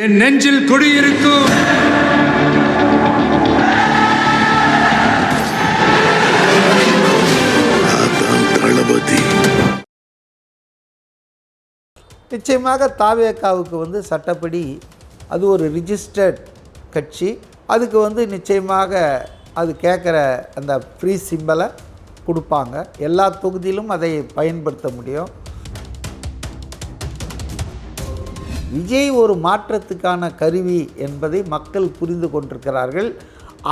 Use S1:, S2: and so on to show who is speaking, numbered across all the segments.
S1: என் நெஞ்சில் குடியிருக்கும் தளபதி.
S2: நிச்சயமாக தாவேகாவுக்கு சட்டப்படி அது ஒரு ரிஜிஸ்டர்ட் கட்சி. அதுக்கு நிச்சயமாக அது கேட்குற அந்த ஃப்ரீ சிம்பலை கொடுப்பாங்க. எல்லா தொகுதியிலும் அதை பயன்படுத்த முடியும். விஜய் ஒரு மாற்றத்துக்கான கருவி என்பதை மக்கள் புரிந்து கொண்டிருக்கிறார்கள்.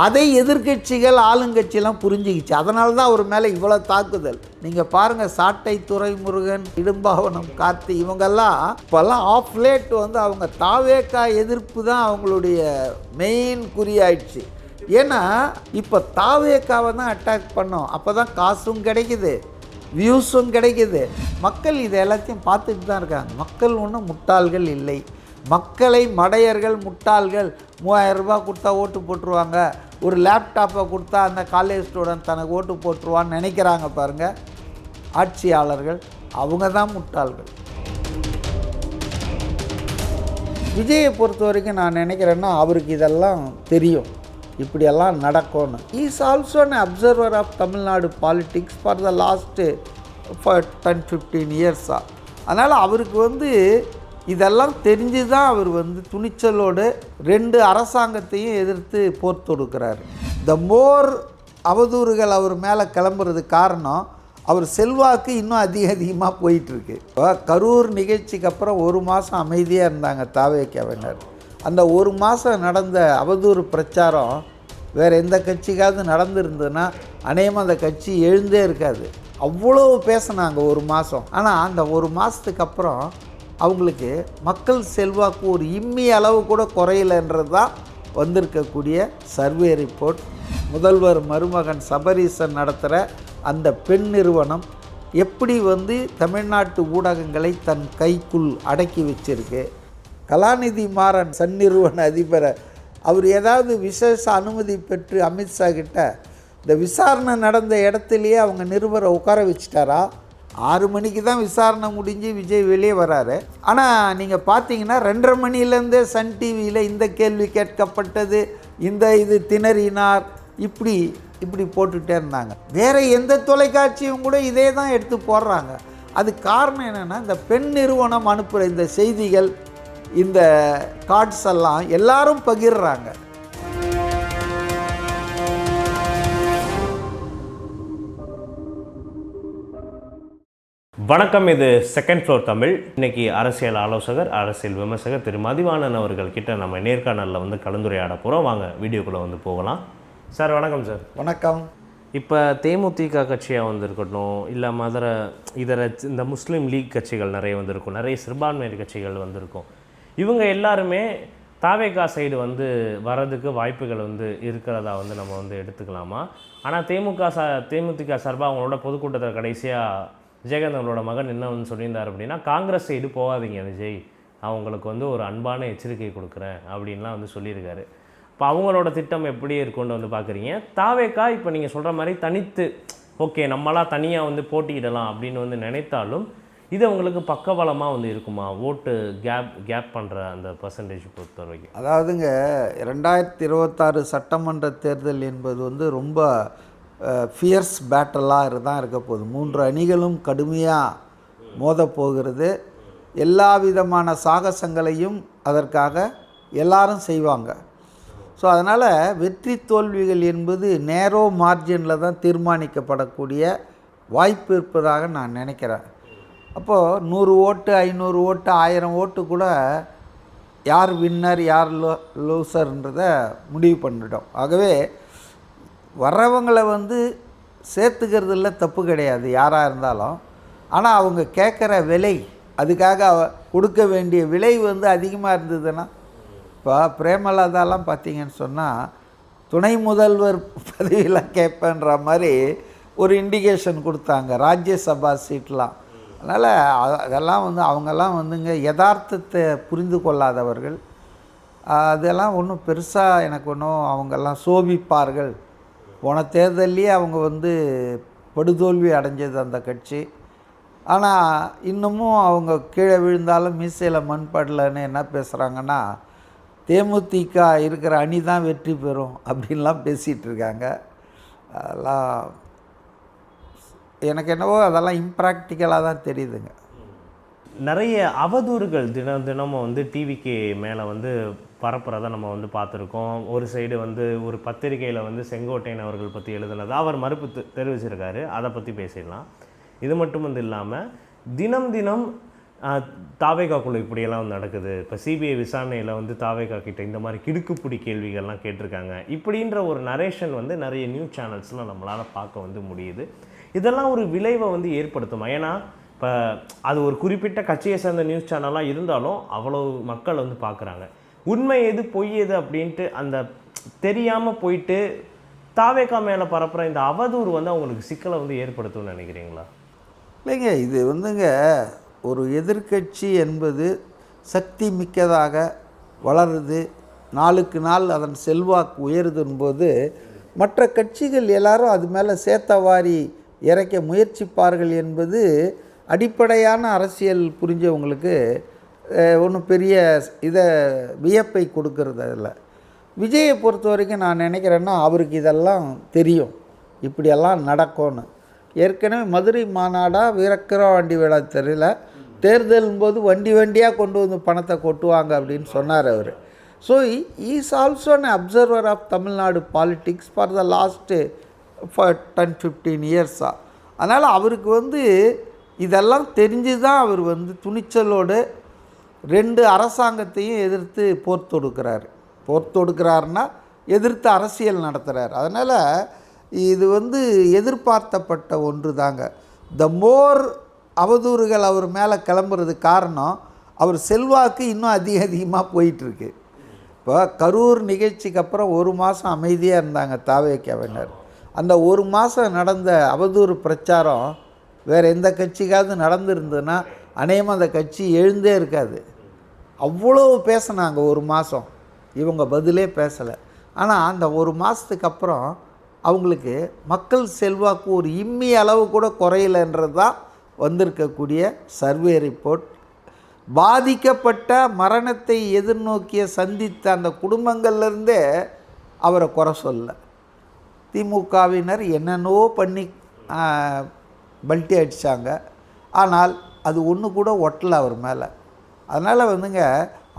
S2: அதை எதிர்க்கட்சிகள் ஆளுங்கட்சியெல்லாம் புரிஞ்சுக்கிச்சு. அதனால தான் அவர் மேலே இவ்வளோ தாக்குதல். நீங்கள் பாருங்கள், சாட்டை துரைமுருகன், இடும்பாவனம் கார்த்தி, இவங்கெல்லாம் இப்போல்லாம் ஆஃப் லேட் அவங்க தாவேகா எதிர்ப்பு தான் அவங்களுடைய மெயின் குறியாயிடுச்சு. ஏன்னா இப்போ தாவேகாவை தான் அட்டாக் பண்ணோம். அப்போ தான் காசும் கிடைக்குது, வியூஸும் கிடைக்குது. மக்கள் இது எல்லாத்தையும் பார்த்துட்டு தான் இருக்காங்க. மக்கள் ஒன்றும் முட்டாள்கள் இல்லை. மக்களை மடையர்கள், முட்டாள்கள் 3000 ரூபாய் கொடுத்தா ஓட்டு போட்டுருவாங்க, ஒரு லேப்டாப்பை கொடுத்தா அந்த காலேஜ் ஸ்டூடெண்ட் தனக்கு ஓட்டு போட்டுருவான்னு நினைக்கிறாங்க பாருங்கள் ஆட்சியாளர்கள். அவங்க தான் முட்டாள்கள். விஜயை பொறுத்த வரைக்கும் நான் நினைக்கிறேன்னா அவருக்கு இதெல்லாம் தெரியும், இப்படியெல்லாம் நடக்கும்னு. Is also an observer of Tamil Nadu politics for the last 10-15 இயர்ஸாக. அதனால் அவருக்கு இதெல்லாம் தெரிஞ்சு தான் அவர் துணிச்சலோடு 2 அரசாங்கத்தையும் எதிர்த்து போர் தொடுக்கிறார். த மோர் அவதூறுகள் அவர் மேலே கிளம்புறதுக்கு காரணம் அவர் செல்வாக்கு இன்னும் அதிகமாக போயிட்டுருக்கு. கரூர் நிகழ்ச்சிக்கு அப்புறம் 1 மாதம் அமைதியாக இருந்தாங்க தாவேகாவினர். அந்த 1 மாதம் நடந்த அவதூறு பிரச்சாரம் வேறு எந்த கட்சிக்காவது நடந்துருந்ததுன்னா அநேகமாக அந்த கட்சி எழுந்தே இருக்காது. அவ்வளோ பேசினாங்க 1 மாதம். ஆனால் அந்த 1 மாதத்துக்கு அப்புறம் அவங்களுக்கு மக்கள் செல்வாக்கு ஒரு இம்மி அளவு கூட குறையலைன்றது தான் வந்திருக்கக்கூடிய சர்வே ரிப்போர்ட். முதல்வர் மருமகன் சபரீசன் நடத்துகிற அந்த பெண் நிறுவனம் எப்படி தமிழ்நாட்டு ஊடகங்களை தன் கைக்குள் அடக்கி வச்சிருக்கு. கலாநிதி மாறன் சன் நிறுவன அதிபரை அவர் ஏதாவது விசேஷ அனுமதி பெற்று அமித்ஷா கிட்ட இந்த விசாரணை நடந்த இடத்துலையே அவங்க நிருபரை உட்கார வச்சுட்டாரா? 6 மணிக்கு தான் விசாரணை முடிஞ்சு விஜய் வெளியே வராரு. ஆனால் நீங்கள் பார்த்தீங்கன்னா 2:30 மணிலேருந்தே சன் டிவியில் இந்த கேள்வி கேட்கப்பட்டது, இது திணறினார், இப்படி போட்டுகிட்டே இருந்தாங்க. வேறு எந்த தொலைக்காட்சியும் கூட இதே தான் எடுத்து போடுறாங்க. அது காரணம் என்னென்னா, இந்த பெண் நிறுவனம் அனுப்புகிற இந்த செய்திகள், இந்த கார்ட்ஸ் எல்லாம் எல்லாரும் பகிர்றாங்க.
S3: வணக்கம், இது செகண்ட் ஃப்ளோர் தமிழ். இன்னைக்கு அரசியல் ஆலோசகர், அரசியல் விமர்சகர் திரு மதிவாணன் அவர்கள் கிட்ட நம்ம நேர்காணலில் கலந்துரையாட போகிறோம். வாங்க வீடியோக்குள்ளே போகலாம். சார் வணக்கம். சார் வணக்கம். இப்போ தேமுதிக கட்சியாக இருக்கட்டும், இல்லை இதர இந்த முஸ்லீம் லீக் கட்சிகள் நிறைய வந்திருக்கும், நிறைய சிறுபான்மையினர் கட்சிகள் வந்திருக்கும். இவங்க எல்லாருமே தாவேகா சைடு வர்றதுக்கு வாய்ப்புகள் இருக்கிறதா நம்ம எடுத்துக்கலாமா? ஆனால் தேமுதிக சார்பாக அவங்களோட பொதுக்கூட்டத்தில் கடைசியாக விஜயகாந்த் அவங்களோட மகன் என்ன சொல்லியிருந்தார் அப்படின்னா, காங்கிரஸ் சைடு போகாதீங்க விஜய், அவங்களுக்கு ஒரு அன்பான எச்சரிக்கை கொடுக்குறேன் அப்படின்லாம் சொல்லியிருக்காரு. இப்போ அவங்களோட திட்டம் எப்படி இருக்குன்னு பார்க்குறீங்க? தாவேகா இப்போ நீங்கள் சொல்கிற மாதிரி தனித்து ஓகே நம்மளாம் தனியாக போட்டியிடலாம் அப்படின்னு நினைத்தாலும் இது அவங்களுக்கு பக்கபலமாக இருக்குமா? ஓட்டு கேப் பண்ணுற அந்த பர்சன்டேஜ் பொறுத்த வரைக்கும்.
S2: அதாவதுங்க, 2026 சட்டமன்ற தேர்தல் என்பது ரொம்ப ஃபியர்ஸ் பேட்டலாக தான் இருக்க போகுது. 3 அணிகளும் கடுமையாக மோதப்போகிறது. எல்லா விதமான சாகசங்களையும் அதற்காக எல்லாரும் செய்வாங்க. ஸோ அதனால் வெற்றி தோல்விகள் என்பது நேரோ மார்ஜினில் தான் தீர்மானிக்கப்படக்கூடிய வாய்ப்பு இருப்பதாக நான் நினைக்கிறேன். அப்போது 100 ஓட்டு, 500 ஓட்டு, 1000 ஓட்டு கூட யார் வின்னர் யார் லூசர்ன்றதை முடிவு பண்ணிட்டோம். ஆகவே வர்றவங்களை சேர்த்துக்கிறதுல தப்பு கிடையாது யாராக இருந்தாலும். ஆனால் அவங்க கேட்குற விலை, அதுக்காக கொடுக்க வேண்டிய விலை அதிகமாக இருந்ததுன்னா, இப்போ பிரேமலதாலாம் பார்த்தீங்கன்னு சொன்னால் துணை முதல்வர் பதவியெல்லாம் கேட்பேன்ற மாதிரி ஒரு இண்டிகேஷன் கொடுத்தாங்க ராஜ்யசபா சீட்லாம். அதனால் அதெல்லாம் அவங்கெல்லாம் யதார்த்தத்தை புரிந்து கொள்ளாதவர்கள். அதெல்லாம் ஒன்றும் பெருசாக எனக்கு ஒன்றும் அவங்கெல்லாம் சோபிப்பார்கள். போன தேர்தல்லையே அவங்க படுதோல்வி அடைஞ்சது அந்த கட்சி. ஆனால் இன்னமும் அவங்க கீழே விழுந்தாலும் மீசையில் மண் படலன்னு என்ன பேசுகிறாங்கன்னா, தேமுதிக இருக்கிற அணி தான் வெற்றி பெறும் அப்படின்லாம் பேசிகிட்டு இருக்காங்க. அதெல்லாம் எனக்கு என்னவோ அதெல்லாம் இம்ப்ராக்டிக்கலாக தான் தெரியுதுங்க.
S3: நிறைய அவதூறுகள் தினம் தினமும் வந்து டிவிக்கு மேலே வந்து பரப்புறதை நம்ம வந்து பார்த்துருக்கோம். ஒரு சைடு வந்து ஒரு பத்திரிகையில் வந்து செங்கோட்டையன் அவர்கள் பற்றி எழுதுனது அவர் மறுப்பு தெரிவிச்சிருக்காரு. அதை பற்றி பேசிடலாம். இது மட்டும் வந்து இல்லாமல் தினம் தினம் தாவேகா குழு இப்படியெல்லாம் நடக்குது. இப்போ சிபிஐ விசாரணையில் வந்து தாவேகா கிட்ட இந்த மாதிரி கிடுக்குப்பிடி கேள்விகள்லாம் கேட்டிருக்காங்க. இப்படின்ற ஒரு நரேஷன் வந்து நிறைய நியூஸ் சேனல்ஸ்லாம் நம்மளால் பார்க்க வந்து முடியுது. இதெல்லாம் ஒரு விளைவை வந்து ஏற்படுத்துமா? ஏன்னா இப்போ அது ஒரு குறிப்பிட்ட கட்சியை சேர்ந்த நியூஸ் சேனலாக இருந்தாலும் அவ்வளோ மக்கள் வந்து பார்க்குறாங்க. உண்மை எது பொய் எது அப்படின்ட்டு அந்த தெரியாமல் போயிட்டு தாவேகா மேலே பரப்புகிற இந்த அவதூறு வந்து அவங்களுக்கு சிக்கலை வந்து ஏற்படுத்தும்னு நினைக்கிறீங்களா?
S2: இல்லைங்க, இது வந்துங்க ஒரு எதிர்க்கட்சி என்பது சக்தி மிக்கதாக வளருது, நாளுக்கு நாள் அதன் செல்வாக்கு உயருதுன்போது மற்ற கட்சிகள் எல்லாரும் அது மேலே சேத்தவாரி இறைக்க முயற்சிப்பார்கள் என்பது அடிப்படையான அரசியல் புரிஞ்சவங்களுக்கு ஒன்றும் பெரிய இதை வியப்பை கொடுக்கறது இல்லை. விஜயை பொறுத்த வரைக்கும் நான் நினைக்கிறேன்னா அவருக்கு இதெல்லாம் தெரியும், இப்படியெல்லாம் நடக்கும்னு. ஏற்கனவே மதுரை மாநாடாக வீரக்கிரவாண்டி வேளா தெரியல, தேர்தலும் போது வண்டி வண்டியாக கொண்டு வந்து பணத்தை கொட்டுவாங்க அப்படின்னு சொன்னார் அவர். So is also an observer of Tamil Nadu politics for the last 10-15 இயர்ஸாக. அதனால் அவருக்கு வந்து இதெல்லாம் தெரிஞ்சு தான் அவர் வந்து துணிச்சலோடு 2 அரசாங்கத்தையும் எதிர்த்து போர் தொடுக்கிறாருன்னா எதிர்த்து அரசியல் நடத்துகிறார். அதனால் இது வந்து எதிர்பார்த்தப்பட்ட ஒன்று தாங்க. த மோர் அவதூறுகள் அவர் மேலே கிளம்புறது காரணம் அவர் செல்வாக்கு இன்னும் அதிகமாக போயிட்டுருக்கு. இப்போ கரூர் நிகழ்ச்சிக்கு அப்புறம் 1 மாதம் அமைதியாக இருந்தாங்க தாவேக்காவினர். அந்த 1 மாதம் நடந்த அவதூறு பிரச்சாரம் வேறு எந்த கட்சிக்காவது நடந்துருந்ததுன்னா அநேகமாக அந்த கட்சி எழுந்தே இருக்காது. அவ்வளோ பேசினாங்க 1 மாதம், இவங்க பதிலே பேசலை. ஆனால் அந்த 1 மாதத்துக்கு அப்புறம் அவங்களுக்கு மக்கள் செல்வாக்கு ஒரு இம்மி அளவு கூட குறையலைன்றது தான் வந்திருக்கக்கூடிய சர்வே ரிப்போர்ட். பாதிக்கப்பட்ட மரணத்தை எதிர்நோக்கிய சந்தித்த அந்த குடும்பங்கள்லேருந்தே அவரை குறை சொல்ல. திமுகவினர் என்னென்னோ பண்ணி பல்ட்டி அடித்தாங்க, ஆனால் அது ஒன்று கூட ஒட்டலை அவர் மேலே. அதனால் வந்துங்க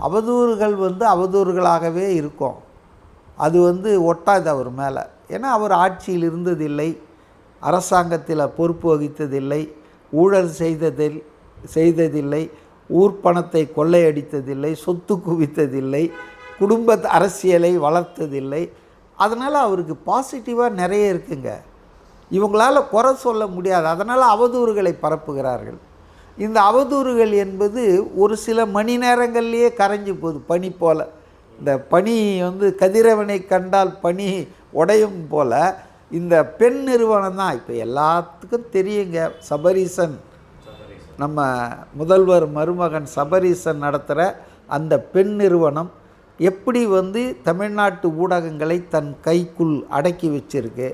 S2: அவதூறுகள் வந்து அவதூறுகளாகவே இருக்கும், அது வந்து ஒட்டாது அவர் மேலே. ஏன்னா அவர் ஆட்சியில் இருந்ததில்லை, அரசாங்கத்தில் பொறுப்பு வகித்ததில்லை, ஊழல் செய்ததில்லை, ஊர் பணத்தை கொள்ளையடித்ததில்லை, சொத்து குவித்ததில்லை, குடும்ப அரசியலை வளர்த்ததில்லை. அதனால் அவருக்கு பாசிட்டிவாக நிறைய இருக்குங்க. இவங்களால் குறை சொல்ல முடியாது. அதனால் அவதூறுகளை பரப்புகிறார்கள். இந்த அவதூறுகள் என்பது ஒரு சில மணி நேரங்கள்லேயே கரைஞ்சி போகுது, பனி போல். இந்த பனி வந்து கதிரவனை கண்டால் பனி உடையும் போல் இந்த பெண் நிறுவனம் தான் இப்போ எல்லாத்துக்கும் தெரியுங்க. சபரீசன், நம்ம முதல்வர் மருமகன் சபரீசன் நடத்துகிற அந்த பெண் நிறுவனம் எப்படி வந்து தமிழ்நாட்டு ஊடகங்களை தன் கைக்குள் அடக்கி வச்சிருக்கு,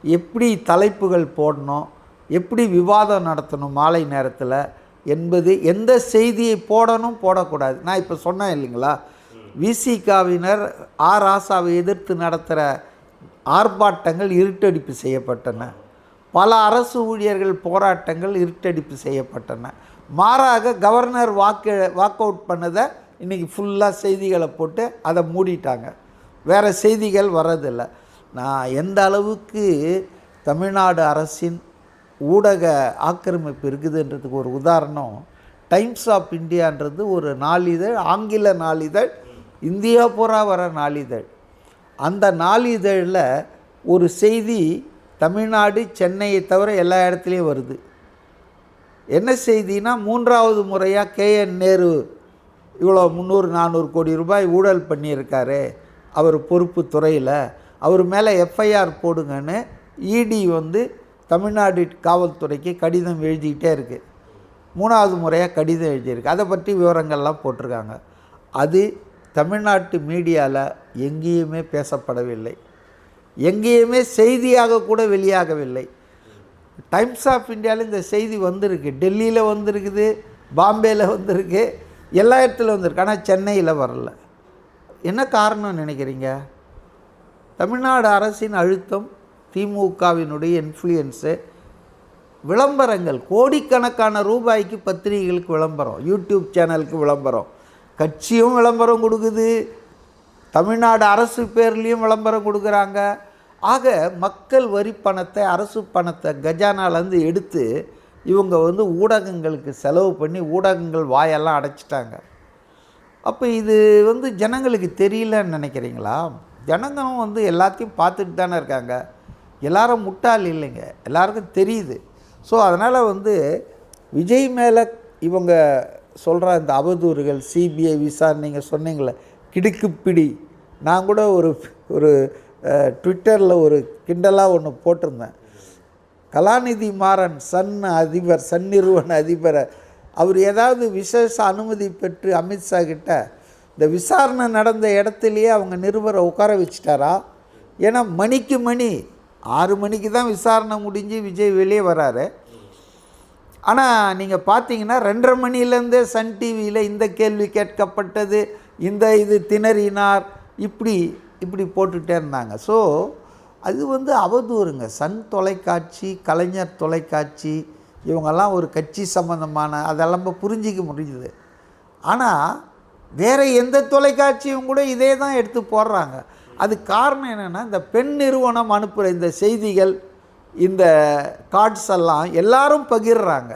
S2: எப்படி தலைப்புகள் போடணும், எப்படி விவாதம் நடத்தணும் மாலை நேரத்தில் என்பது, எந்த செய்தியை போடணும் போடக்கூடாது. நான் இப்போ சொன்னேன் இல்லைங்களா, விசிகாவினர் ராசாவை எதிர்த்து நடத்துகிற ஆர்ப்பாட்டங்கள் இருட்டடிப்பு செய்யப்பட்டன, பல அரசு ஊழியர்கள் போராட்டங்கள் இருட்டடிப்பு செய்யப்பட்டன. மாறாக கவர்னர் வாக் அவுட் பண்ணதை இன்றைக்கி ஃபுல்லாக செய்திகளை போட்டு அதை மூடிட்டாங்க, வேறு செய்திகள் வர்றதில்லை. நான் எந்த அளவுக்கு தமிழ்நாடு அரசின் ஊடக ஆக்கிரமிப்பு இருக்குதுன்றதுக்கு ஒரு உதாரணம், டைம்ஸ் ஆஃப் இந்தியான்றது ஒரு நாளிதழ், ஆங்கில நாளிதழ், இந்தியா பூரா வர நாளிதழ். அந்த நாளிதழில் ஒரு செய்தி தமிழ்நாடு சென்னையை தவிர எல்லா இடத்துலையும் வருது. என்ன செய்தினா, 3வது முறையாக KN நேரு இவ்வளோ 300-400 கோடி ரூபாய் ஊழல் பண்ணியிருக்காரு அவர் பொறுப்பு துறையில், அவர் மேலே FIR போடுங்கன்னு ED வந்து தமிழ்நாடு காவல்துறைக்கு கடிதம் எழுதிக்கிட்டே இருக்குது. 3வது முறையாக கடிதம் எழுதியிருக்கு. அதை பற்றி விவரங்கள்லாம் போட்டிருக்காங்க. அது தமிழ்நாட்டு மீடியாவில் எங்கேயுமே பேசப்படவில்லை, எங்கேயுமே செய்தியாக கூட வெளியாகவில்லை. டைம்ஸ் ஆஃப் இந்தியாவில் இந்த செய்தி வந்திருக்கு, டெல்லியில் வந்திருக்குது, பாம்பேயில் வந்திருக்கு, எல்லா இடத்துல வந்திருக்கு, ஆனால் சென்னையில் வரல. என்ன காரணம் நினைக்கிறீங்க? தமிழ்நாடு அரசின் அழுத்தம், திமுகவினுடைய இன்ஃப்ளூயன்ஸு, விளம்பரங்கள், கோடிக்கணக்கான ரூபாய்க்கு பத்திரிகைகளுக்கு விளம்பரம், யூடியூப் சேனலுக்கு விளம்பரம், கட்சியும் விளம்பரம் கொடுக்குது, தமிழ்நாடு அரசு பேர்லேயும் விளம்பரம் கொடுக்குறாங்க. ஆக மக்கள் வரி பணத்தை, அரசு பணத்தை கஜானாலேருந்து எடுத்து இவங்க வந்து ஊடகங்களுக்கு செலவு பண்ணி ஊடகங்கள் வாயெல்லாம் அடைச்சிட்டாங்க. அப்போ இது வந்து ஜனங்களுக்கு தெரியலன்னு நினைக்கிறீங்களா? ஜனங்களும் வந்து எல்லாத்தையும் பார்த்துட்டு தானே இருக்காங்க. எல்லாரும் முட்டாள் இல்லைங்க, எல்லாருக்கும் தெரியுது. ஸோ அதனால் வந்து விஜய் மேலே இவங்க சொல்கிற இந்த அவதூறுகள், சிபிஐ விசாரணை, நீங்கள் சொன்னீங்களே கிடுக்குப்பிடி, நான் கூட ஒரு ட்விட்டரில் ஒரு கிண்டலாக ஒன்று போட்டிருந்தேன். கலாநிதி மாறன் சன் நிறுவன அதிபரை அவர் ஏதாவது விசேஷ அனுமதி பெற்று அமித்ஷா கிட்ட இந்த விசாரணை நடந்த இடத்துலையே அவங்க நிருபரை உட்கார வச்சிட்டாரா? ஏன்னா மணிக்கு மணி 6 மணிக்கு தான் விசாரணை முடிஞ்சு விஜய் வெளியே வராரு. ஆனால் நீங்கள் பார்த்தீங்கன்னா 2:30 மணிலேருந்தே சன் டிவியில் இந்த கேள்வி கேட்கப்பட்டது, இது திணறினார், இப்படி போட்டுகிட்டே இருந்தாங்க. ஸோ அது வந்து அவதூறுங்க. சன் தொலைக்காட்சி, கலைஞர் தொலைக்காட்சி, இவங்கெல்லாம் ஒரு கட்சி சம்மந்தமான அதெல்லாம் புரிஞ்சிக்க முடியுது. ஆனால் வேறு எந்த தொலைக்காட்சியும் கூட இதே தான் எடுத்து போடுறாங்க. அது காரணம் என்னென்னா, இந்த பெண் நிறுவனம் அனுப்புகிற இந்த செய்திகள், இந்த கார்ட்ஸ் எல்லாம் எல்லாரும் பகிர்றாங்க.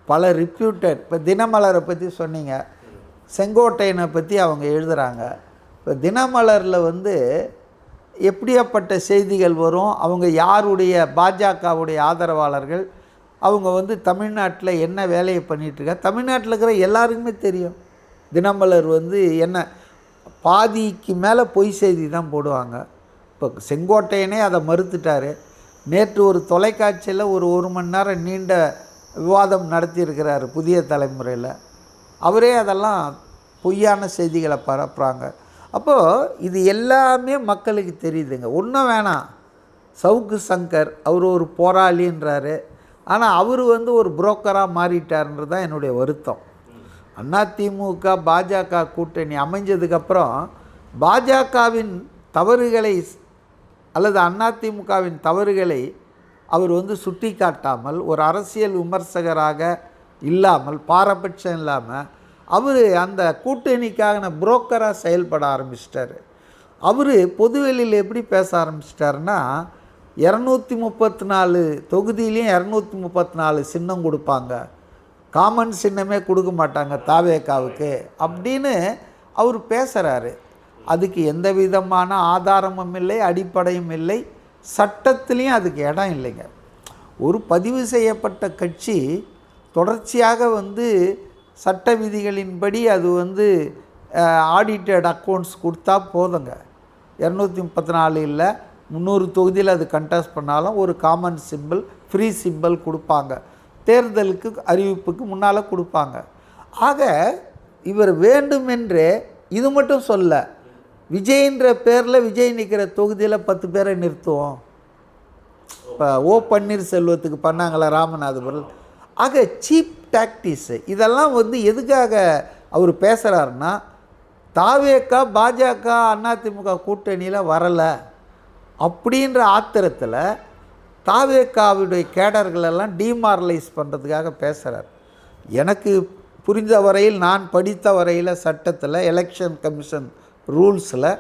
S2: பல ரிப்யூட்டட், இப்போ தினமலரை பற்றி சொன்னீங்க, செங்கோட்டையனை பற்றி அவங்க எழுதுகிறாங்க. இப்போ தினமலரில் வந்து எப்படியாப்பட்ட செய்திகள் வரும், அவங்க யாருடைய, பாஜகவுடைய ஆதரவாளர்கள், அவங்க வந்து தமிழ்நாட்டில் என்ன வேலையை பண்ணிகிட்ருக்காங்க, தமிழ்நாட்டில் இருக்கிற எல்லாருக்குமே தெரியும். தினமலர் வந்து என்ன பாதிக்கு மேலே பொய் செய்தி தான் போடுவாங்க. இப்போ செங்கோட்டையனே அதை மறுத்துட்டார். நேற்று ஒரு தொலைக்காட்சியில் ஒரு மணி நேரம் நீண்ட விவாதம் நடத்தியிருக்கிறார் புதிய தலைமுறையில். அவரே அதெல்லாம் பொய்யான செய்திகளை பரப்புகிறாங்க. அப்போது இது எல்லாமே மக்களுக்கு தெரியுதுங்க. ஒன்றும் வேணாம், சவுக்கு சங்கர் அவர் ஒரு போராளின்றாரு, ஆனால் அவர் வந்து ஒரு புரோக்கராக மாறிட்டார்ன்றது தான் என்னுடைய வருத்தம். அதிமுக பாஜக கூட்டணி அமைஞ்சதுக்கப்புறம் பாஜகவின் தவறுகளை அல்லது அதிமுகவின் தவறுகளை அவர் வந்து சுட்டி காட்டாமல், ஒரு அரசியல் விமர்சகராக இல்லாமல், பாரபட்சம் இல்லாமல், அவர் அந்த கூட்டணிக்கான புரோக்கராக செயல்பட ஆரம்பிச்சிட்டார். அவர் பொதுவெளியில் எப்படி பேச ஆரம்பிச்சிட்டாருன்னா, 234 தொகுதியிலையும் 234 சின்னம் கொடுப்பாங்க, காமன் சின்னமே கொடுக்க மாட்டாங்க தாவேகாவுக்கு அப்படின்னு அவர் பேசுகிறாரு. அதுக்கு எந்த விதமான ஆதாரமும் இல்லை, அடிப்படையும் இல்லை, சட்டத்திலையும் அதுக்கு இடம் இல்லைங்க. ஒரு பதிவு செய்யப்பட்ட கட்சி தொடர்ச்சியாக வந்து சட்ட விதிகளின்படி அது வந்து ஆடிட்டட் அக்கௌண்ட்ஸ் கொடுத்தா போதுங்க. 234 இல்லை, 300 தொகுதியில் அது கண்டெஸ்ட் பண்ணாலும் ஒரு காமன் சிம்பிள், ஃப்ரீ சிம்பிள் கொடுப்பாங்க. தேர்தலுக்கு அறிவிப்புக்கு முன்னால் கொடுப்பாங்க. ஆக இவர் வேண்டுமென்றே இது மட்டும் சொல்ல, விஜய்ன்ற பேரில் விஜய் நிற்கிற தொகுதியில் 10 பேரை நிறுத்துவோம். இப்போ ஓ பன்னீர்செல்வத்துக்கு பண்ணாங்களா ராமநாதபுரம். ஆக சீப் டாக்டிஸு இதெல்லாம் வந்து எதுக்காக அவர் பேசுகிறாருன்னா, தாவேகா பாஜக அதிமுக கூட்டணியில் வரலை அப்படின்ற ஆத்திரத்தில் தாவேகாவுடைய கேடர்களெல்லாம் டிமாரலைஸ் பண்ணுறதுக்காக பேசுகிறார். எனக்கு புரிந்த வரையில், நான் படித்த வரையில், சட்டத்தில், எலெக்ஷன் கமிஷன் ரூல்ஸில்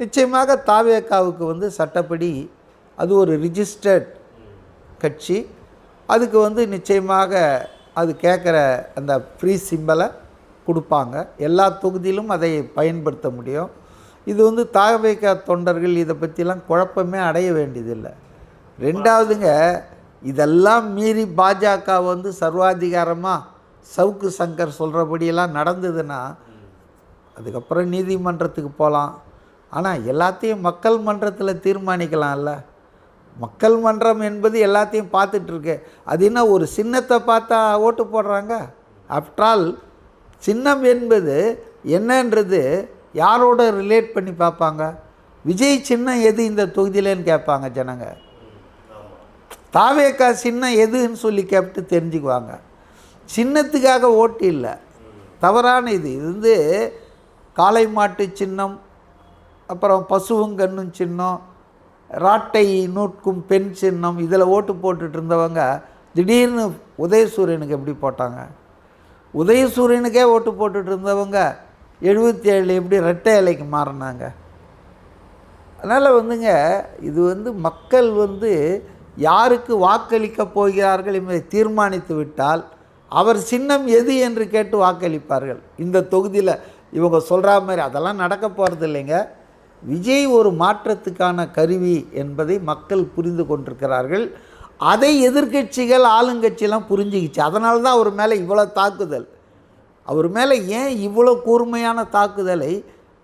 S2: நிச்சயமாக தாவேகாவுக்கு வந்து சட்டப்படி அது ஒரு ரிஜிஸ்டர்ட் கட்சி. அதுக்கு வந்து நிச்சயமாக அது கேட்குற அந்த ஃப்ரீ சிம்பலை கொடுப்பாங்க. எல்லா தொகுதியிலும் அதை பயன்படுத்த முடியும். இது வந்து தாவேகா தொண்டர்கள் இதை பற்றிலாம் குழப்பமே அடைய வேண்டியதில்லை. ரெண்டாவதுங்க, இதெல்லாம் மீறி பாஜக வந்து சர்வாதிகாரமாக சவுக்கு சங்கர் சொல்கிறபடியெல்லாம் நடந்ததுன்னா அதுக்கப்புறம் நீதிமன்றத்துக்கு போகலாம். ஆனால் எல்லாத்தையும் மக்கள் மன்றத்தில் தீர்மானிக்கலாம்ல. மக்கள் மன்றம் என்பது எல்லாத்தையும் பார்த்துட்ருக்கு. அது என்ன ஒரு சின்னத்தை பார்த்தா ஓட்டு போடுறாங்க? ஆஃப்டரால் சின்னம் என்பது என்னன்றது யாரோட ரிலேட் பண்ணி பார்ப்பாங்க? விஜய் சின்னம் எது இந்த தொகுதியிலன்னு கேட்பாங்க ஜனங்க. தாவேகா சின்னம் எதுன்னு சொல்லி கேட்டு தெரிஞ்சுக்குவாங்க. சின்னத்துக்காக ஓட்டு இல்லை, தவறான இது வந்து காளை மாட்டு சின்னம், அப்புறம் பசுவுங்கன்னும் சின்னம், ராட்டை நூற்கும் பெண் சின்னம், இதில் ஓட்டு போட்டுட்டு இருந்தவங்க திடீர்னு உதயசூரியனுக்கு எப்படி போட்டாங்க? உதயசூரியனுக்கே ஓட்டு போட்டுட்டு இருந்தவங்க 77 எப்படி ரெட்டை இலைக்கு மாறினாங்க? அதனால் வந்துங்க, இது மக்கள் யாருக்கு வாக்களிக்க போகிறார்கள் என்பதை தீர்மானித்து விட்டால் அவர் சின்னம் எது என்று கேட்டு வாக்களிப்பார்கள். இந்த தொகுதியில் இவங்க சொல்கிற மாதிரி அதெல்லாம் நடக்க போகிறது இல்லைங்க. விஜய் ஒரு மாற்றத்துக்கான கருவி என்பதை மக்கள் புரிந்து கொண்டிருக்கிறார்கள். அதை எதிர்க்கட்சிகள் ஆளுங்கட்சியெல்லாம் புரிஞ்சுக்கிச்சு. அதனால தான் அவர் மேலே இவ்வளோ தாக்குதல். அவர் மேலே ஏன் இவ்வளோ கூர்மையான தாக்குதலை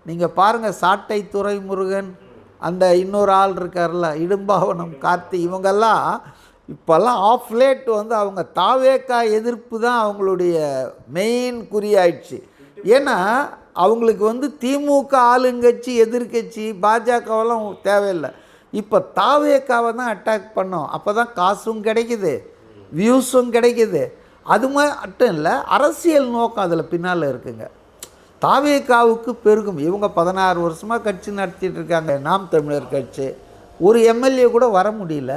S2: நீங்கள் பாருங்கள். சாட்டை துரைமுருகன், அந்த இன்னொரு ஆள் இருக்கார்ல இடும்பாவனம் கார்த்தி, இவங்கெல்லாம் இப்போல்லாம் ஆஃப் லேட் அவங்க தாவேக்கா எதிர்ப்பு தான் அவங்களுடைய மெயின் குறியாயிடுச்சு. ஏன்னா அவங்களுக்கு திமுக ஆளுங்கட்சி எதிர்கட்சி பாஜகவெல்லாம் தேவையில்லை. இப்போ தாவேக்காவை தான் அட்டாக் பண்ணோம். அப்போ தான் காசும் கிடைக்குது, வியூஸும் கிடைக்குது. அது மட்டும் இல்லை, அரசியல் நோக்கம் அதில் பின்னால் இருக்குங்க. தாவேக்காவுக்கு பெருகும். இவங்க 16 வருஷமாக கட்சி நடத்திட்டு இருக்காங்க. நாம் தமிழர் கட்சி ஒரு எம்எல்ஏ கூட வர முடியல.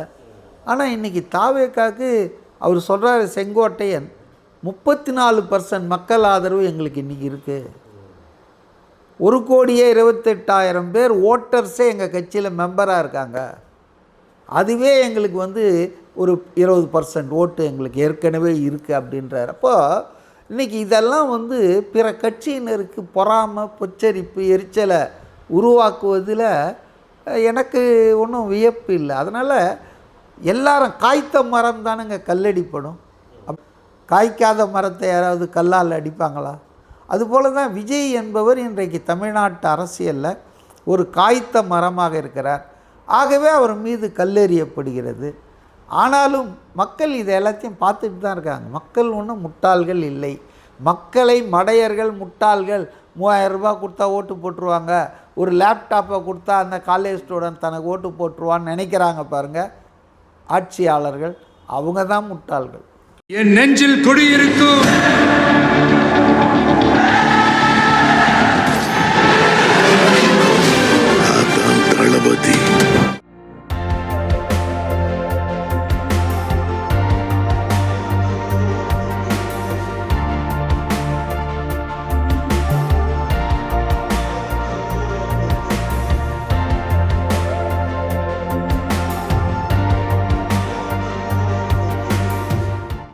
S2: ஆனால் இன்றைக்கி தாவேக்காவுக்கு அவர் சொல்கிறார், செங்கோட்டையன் 34% மக்கள் ஆதரவு எங்களுக்கு இன்றைக்கி இருக்குது. 1,28,000 பேர் ஓட்டர்ஸே எங்கள் கட்சியில் மெம்பராக இருக்காங்க. அதுவே எங்களுக்கு ஒரு 20% ஓட்டு எங்களுக்கு ஏற்கனவே இருக்குது அப்படின்றார். அப்போது இன்றைக்கி இதெல்லாம் பிற கட்சியினருக்கு பொறாமை, பொச்சரிப்பு, எரிச்சலை உருவாக்குவதில் எனக்கு ஒன்றும் வியப்பு இல்லை. அதனால் எல்லாரும் காய்த்த மரம் தானுங்க கல்லடிப்படும். காய்க்காத மரத்தை யாராவது கல்லால் அடிப்பாங்களா? அதுபோல தான் விஜய் என்பவர் இன்றைக்கு தமிழ்நாட்டு அரசியலில் ஒரு காய்த்த மரமாக இருக்கிறார். ஆகவே அவர் மீது கல்லெறியப்படுகிறது. ஆனாலும் மக்கள் இதை எல்லாத்தையும் பார்த்துட்டு தான் இருக்காங்க. மக்கள் ஒன்றும் முட்டாள்கள் இல்லை. மக்களை மடையர்கள், முட்டாள்கள் 3000 ரூபாய் கொடுத்தா ஓட்டு போட்டுருவாங்க, ஒரு லேப்டாப்பை கொடுத்தா அந்த காலேஜ் ஸ்டூடெண்ட் தனக்கு ஓட்டு போட்டுருவான்னு நினைக்கிறாங்க பாருங்கள் ஆட்சியாளர்கள். அவங்க தான் முட்டாள்கள்.
S1: என் நெஞ்சில் குடியிருக்கும்